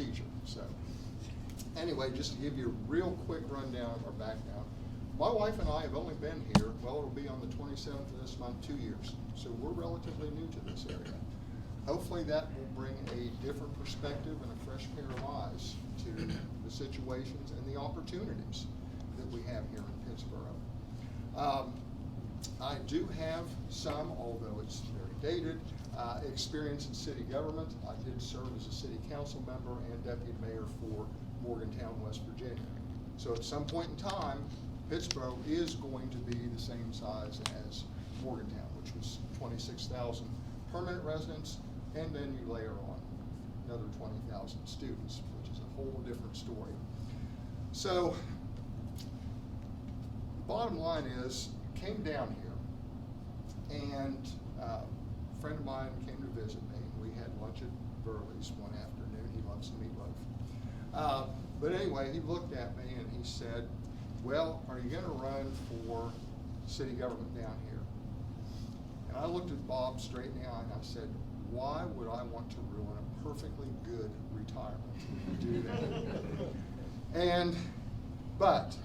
teacher. So anyway, just to give you a real quick rundown of our background. My wife and I have only been here, well, it'll be on the 27th of this month, 2 years. So we're relatively new to this area. Hopefully that will bring a different perspective and a fresh pair of eyes to the situations and the opportunities that we have here in Pittsboro. I do have some, although it's very dated, experience in city government. I did serve as a city council member and deputy mayor for Morgantown, West Virginia. So at some point in time, Pittsboro is going to be the same size as Morgantown, which was 26,000 permanent residents, and then you layer on another 20,000 students, which is a whole different story. So bottom line is, came down here, and a friend of mine came to visit me. We had lunch at Burley's one afternoon. He loves meatloaf. But anyway, he looked at me and he said, well, are you going to run for city government down here? And I looked at Bob straight in the eye and I said, why would I want to ruin a perfectly good retirement to do that? But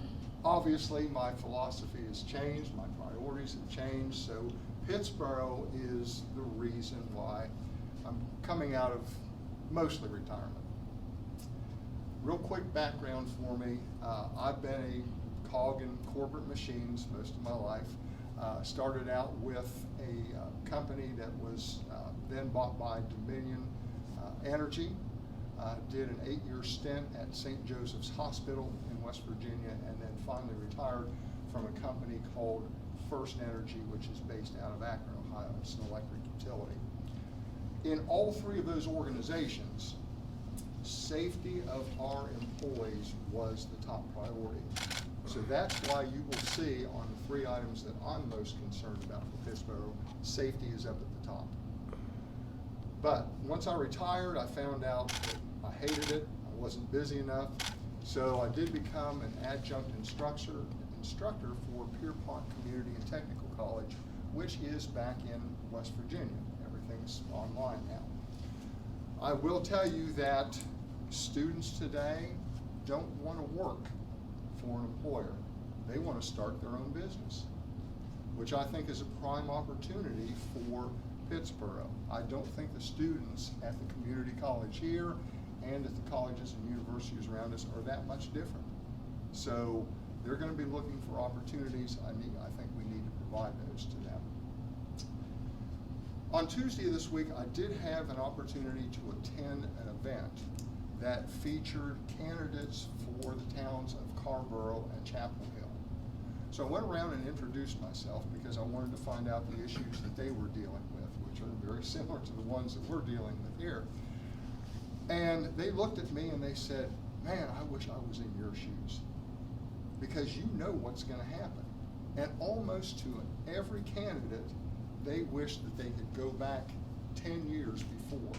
obviously my philosophy has changed, my priorities have changed, so Pittsboro is the reason why I'm coming out of mostly retirement. Real quick background for me, I've been a cog in corporate machines most of my life. Started out with a company that was then bought by Dominion Energy. Did an 8-year stint at St. Joseph's Hospital in West Virginia, and then finally retired from a company called First Energy, which is based out of Akron, Ohio. It's an electric utility. In all three of those organizations, safety of our employees was the top priority. So that's why you will see on the 3 items that I'm most concerned about for Pittsboro, safety is up at the top. But once I retired, I found out that I hated it, I wasn't busy enough, so I did become an adjunct instructor for Pierpont Community and Technical College, which is back in West Virginia. Everything's online now. I will tell you that students today don't want to work for an employer. They want to start their own business, which I think is a prime opportunity for Pittsboro. I don't think the students at the community college here and at the colleges and universities around us are that much different. So they're going to be looking for opportunities. I think we need to provide those to them. On Tuesday of this week, I did have an opportunity to attend an event that featured candidates for the towns of Carrboro and Chapel Hill. So I went around and introduced myself because I wanted to find out the issues that they were dealing with, which are very similar to the ones that we're dealing with here. And they looked at me and they said, man, I wish I was in your shoes, because you know what's going to happen. And almost to every candidate, they wish that they could go back 10 years before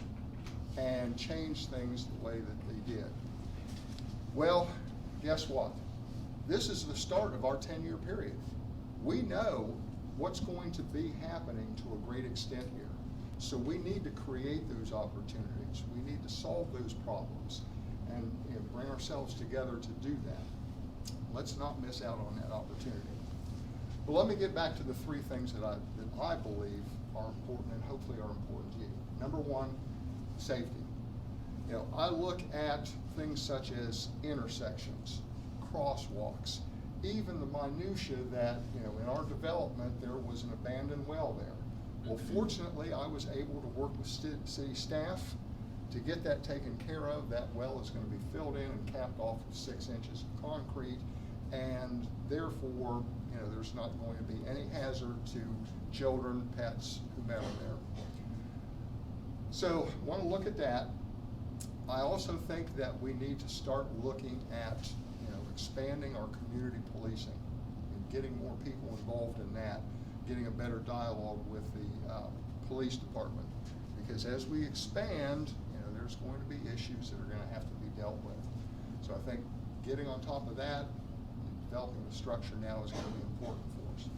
and change things the way that they did. Well, guess what? This is the start of our 10-year period. We know what's going to be happening to a great extent here. So we need to create those opportunities. We need to solve those problems and bring ourselves together to do that. Let's not miss out on that opportunity. But let me get back to the 3 things that I believe are important and hopefully are important to you. Number 1, safety. I look at things such as intersections, crosswalks, even the minutia that, in our development there was an abandoned well there. Well, fortunately, I was able to work with city staff to get that taken care of. That well is going to be filled in and capped off with 6 inches of concrete, and therefore, there's not going to be any hazard to children, pets, whomever there. So, want to look at that. I also think that we need to start looking at, expanding our community policing and getting more people involved in that, getting a better dialogue with the police department. Because as we expand, there's going to be issues that are going to have to be dealt with. So I think getting on top of that, developing the structure now is going to be important for us.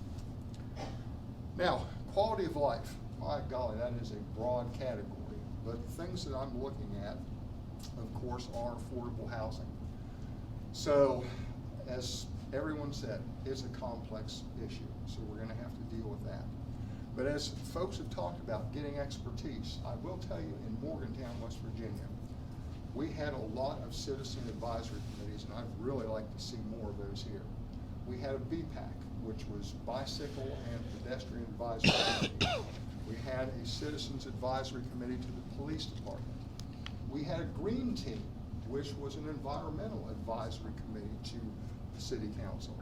Now, quality of life. My golly, that is a broad category. But the things that I'm looking at of course, are affordable housing. So, as everyone said, it's a complex issue, so we're going to have to deal with that. But as folks have talked about getting expertise, I will tell you, in Morgantown, West Virginia, we had a lot of citizen advisory committees, and I'd really like to see more of those here. We had a BPAC, which was Bicycle and Pedestrian Advisory Committee. We had a Citizens Advisory Committee to the Police Department. We had a Green Team, which was an Environmental Advisory Committee to the City Council.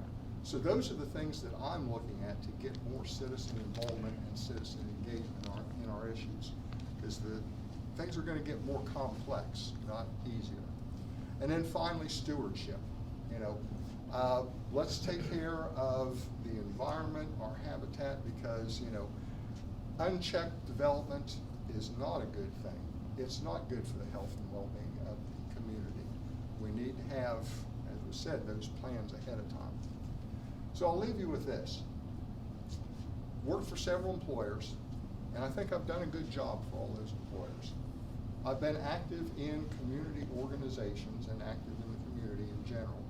So those are the things that I'm looking at to get more citizen involvement and citizen engagement in our issues, because the things are going to get more complex, not easier. And then finally, stewardship. You know, let's take care of the environment, our habitat, because, you know, unchecked development is not a good thing. It's not good for the health and well-being of the community. We need to have, as was said, those plans ahead of time. So I'll leave you with this. Worked for several employers, and I think I've done a good job for all those employers. I've been active in community organizations and active in the community in general,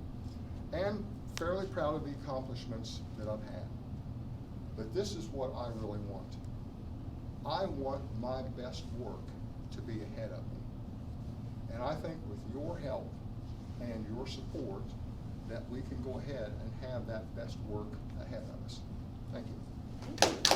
and fairly proud of the accomplishments that I've had. But this is what I really want. I want my best work to be ahead of me. And I think with your help and your support, that we can go ahead and have that best work ahead of us. Thank you.